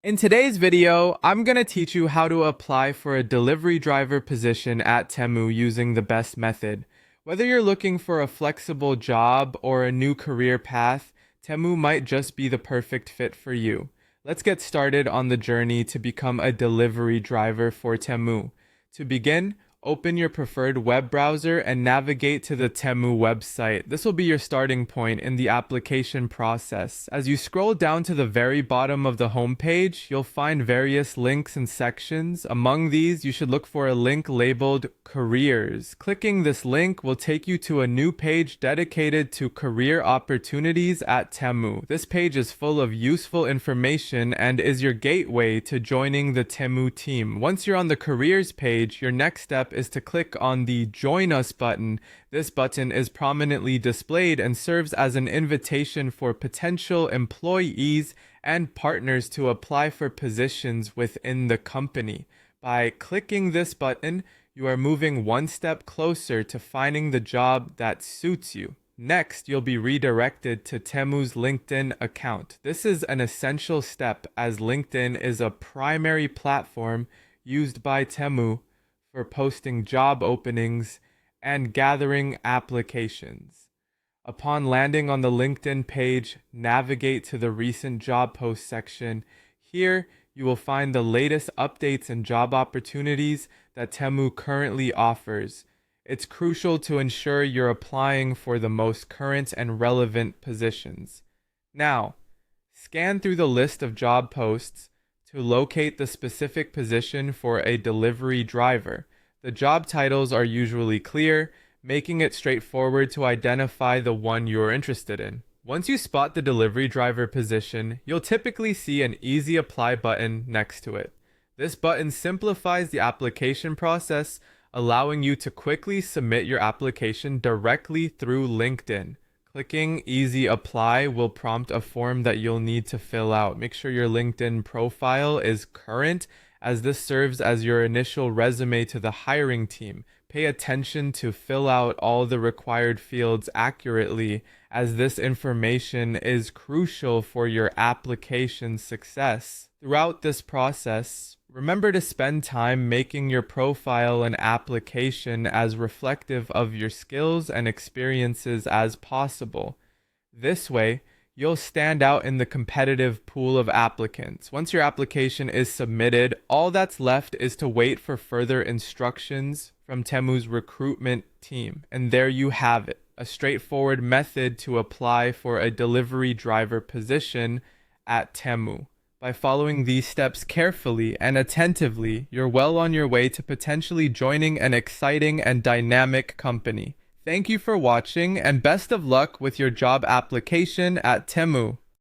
In today's video, I'm going to teach you how to apply for a delivery driver position at Temu using the best method. Whether you're looking for a flexible job or a new career path, Temu might just be the perfect fit for you. Let's get started on the journey to become a delivery driver for Temu. To begin, open your preferred web browser and navigate to the Temu website. This will be your starting point in the application process. As you scroll down to the very bottom of the homepage, you'll find various links and sections. Among these, you should look for a link labeled Careers. Clicking this link will take you to a new page dedicated to career opportunities at Temu. This page is full of useful information and is your gateway to joining the Temu team. Once you're on the careers page, your next step is to click on the Join Us button. This button is prominently displayed and serves as an invitation for potential employees and partners to apply for positions within the company. By clicking this button, you are moving one step closer to finding the job that suits you. Next, you'll be redirected to Temu's LinkedIn account. This is an essential step as LinkedIn is a primary platform used by Temu for posting job openings and gathering applications. Upon landing on the LinkedIn page, navigate to the recent job post section. Here, you will find the latest updates and job opportunities that Temu currently offers. It's crucial to ensure you're applying for the most current and relevant positions. Now, scan through the list of job posts to locate the specific position for a delivery driver. The job titles are usually clear, making it straightforward to identify the one you're interested in. Once you spot the delivery driver position, you'll typically see an Easy Apply button next to it. This button simplifies the application process, allowing you to quickly submit your application directly through LinkedIn. Clicking Easy Apply will prompt a form that you'll need to fill out. Make sure your LinkedIn profile is current, as this serves as your initial resume to the hiring team. Pay attention to fill out all the required fields accurately, as this information is crucial for your application success. Throughout this process, remember to spend time making your profile and application as reflective of your skills and experiences as possible. This way, you'll stand out in the competitive pool of applicants. Once your application is submitted, all that's left is to wait for further instructions from Temu's recruitment team. And there you have it, a straightforward method to apply for a delivery driver position at Temu. By following these steps carefully and attentively, you're well on your way to potentially joining an exciting and dynamic company. Thank you for watching, and best of luck with your job application at Temu.